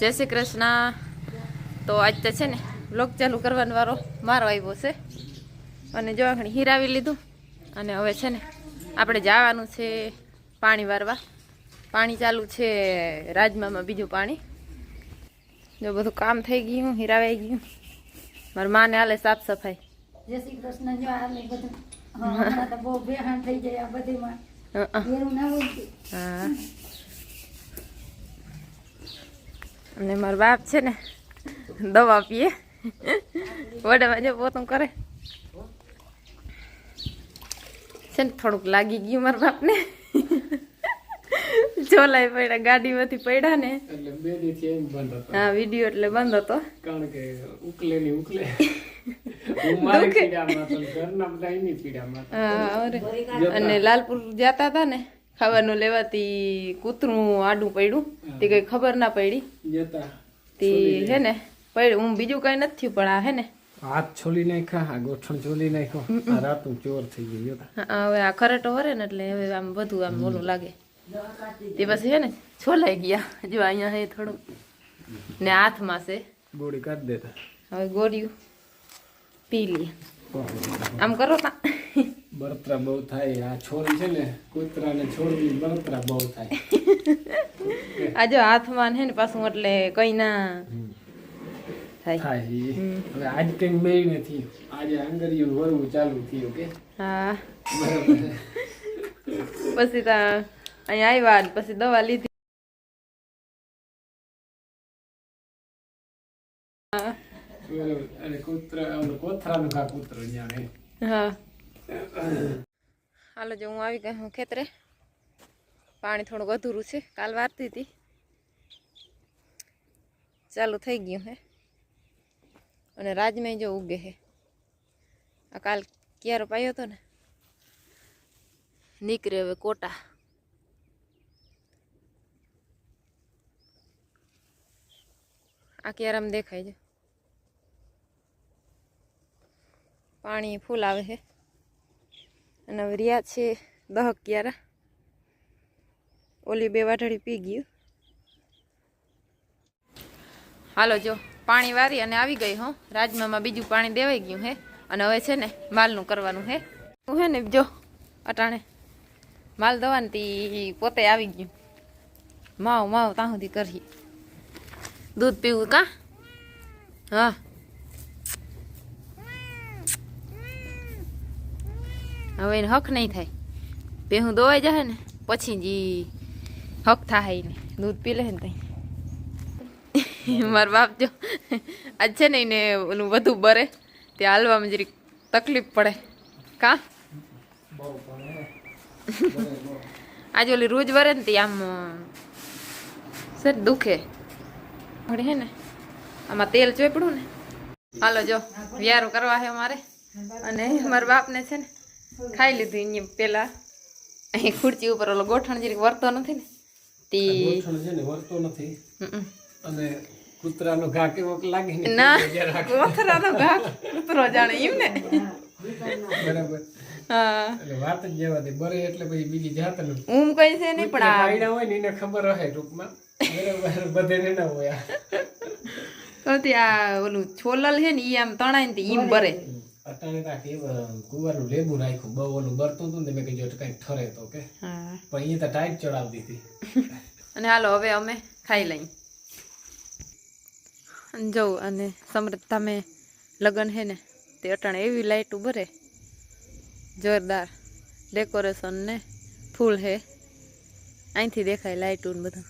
જય શ્રી કૃષ્ણ। તો આજ તો છે ને બ્લોગ ચાલુ કરવાનો વારો મારો આવ્યો છે અને જો આખણી હીરાવી લીધું અને હવે છે ને આપણે જવાનું છે પાણી વારવા। પાણી ચાલુ છે રાજમામાં, બીજું પાણી જો બધું કામ થઈ ગયું, હીરાવાઈ ગયું। મારા માને હાલે સાફ સફાઈ। જય શ્રી કૃષ્ણ। જો હાલે બધું હમણાં તો બહુ બેહાન થઈ જાય આ બધીમાં ઘેરું ના હોય કે હા। અને મારા બાપ છે ને દવા પીએ વડામાં જો પોતું કરે છે ને થોડુંક લાગી ગયું મારા બાપને ચોલાઈ પડ્યા ગાડીમાંથી પડ્યા ને એટલે બે દીથી એમ બંધ હતો। હા વિડિયો એટલે બંધ હતો કારણ કે ઉકલે ની ઉકલે હું મારી પીડામાં તો ઘરના બધા એની પીડામાં હા। અને લાલપુર જતા હતા ને ખાવાનું લેવાથી કૂતરું આડું પડ્યું તે કઈ ખબર ના પડી જતા તી હે ને પડ્યું। હું બીજું કઈ નથી થયું પણ આ હે ને હાથ છોલી નાખ્યા, આ ગોઠણ છોલી નાખ્યો, આ રાતું ચોર થઈ ગયું જતા। હવે આ ખરેટો વરે ને એટલે હવે આમ બધું આમ ઓલું લાગે તે પછી હે ને છોલાઈ ગયા। જો અહીંયા હે થોડું ને હાથમાં છે ગોળી કાઢી દેતા। હવે ગોળિયું પી લઈએ। આમ કરો તા બળતરા બહુ થાય। આ છોરી છે ને કૂતરા ને છોડવી બળતરા બહુ થાય। આ જો હાથમાં હે ને પાછું એટલે કઈ ના થાય। થાય હવે આજ કઈ મેળ નથી, આજે આંગળીયું વરવું ચાલુ થયું કે હા બરાબર। પછી તા અહીંયા આવ્યા ને પછી દવા લીધી। બરાબર। અને કૂતરા કોથરાનું ખા કૂતરો જ્યાં હે। હા હાલો જો હું આવી ગઈ હું ખેતરે। પાણી થોડુંક અધૂરું છે, કાલ વારતી હતી, ચાલુ થઈ ગયું હે અને રાજમાં જો ઉગે હે। આ કાલ ક્યારો પાયો હતો ને નીકળે હવે કોટા। આ ક્યારામાં દેખાય છે પાણી ફૂલ આવે છે અને હવે રહ્યા છે 10 ક્યારા। ઓલી 2 વાટડી પી ગયું। હાલો જો પાણી વારી અને આવી ગઈ હું રાજમામાં, બીજું પાણી દેવાઈ ગયું હે અને હવે છે ને માલનું કરવાનું હે। હું હે ને જો અટાણે માલ દવાની પોતે આવી ગયું। માવ ત્યાં સુધી કરી દૂધ પીવું કા? હા હવે એને હક નહીં થાય, ભેહું દોવાઈ જાય ને પછી જ હક થાય ને દૂધ પી લે ને તઈ। મારા બાપ જો આજ છે ને એને ઓલું વધુ બરે તે હાલવામાં જરીક તકલીફ પડે કા? આજે ઓલી રોજ વરે ને તે આમ સર દુખે વળી હે ને આમાં તેલ ચોપડું ને। હાલો જો વ્યારું કરવા હે મારે અને મારા બાપને છે ને ખાઈ લીધું અહીંયા પેલા અહીં ખુરચી ઉપર ઓલો ગોઠણ જરીક વરતો નથી ને તે ગોઠણ છે ને વરતો નથી અને કૂતરાનો ઘા કેવો લાગે ને ના કોથરાનો ઘા કૂતરો જાણે એમ ને બરાબર। હા એટલે વાત જ જવા દે, બરે એટલે પછી બીજી જાત નું ઊમ કઈ છે નહીં પણ આ પાયડા હોય ને એને ખબર હશે ટૂંકમાં, બરાબર બધે ના હોય। કઉથી આ ઓલું છોલલ છે ને ઈ આમ તણાય ને ઈમ બરે। અટાણે તા કે કુવાનું લેબુ રાખ્યું, બહુ ઓલું બરતું હતું ને મેં કીધું કઈક ઠરે તો કે હા પણ એ તો ટાઈટ ચડાવી દીધી। અને હાલો હવે અમે ખાઈ લઈ જવું। અને સમૃદ્ધામે લગન હે ને તે અટાણે એવી લાઈટું બરે જોરદાર, ડેકોરેશન ને ફૂલ હે, અહીંથી દેખાય લાઈટું ને બધું।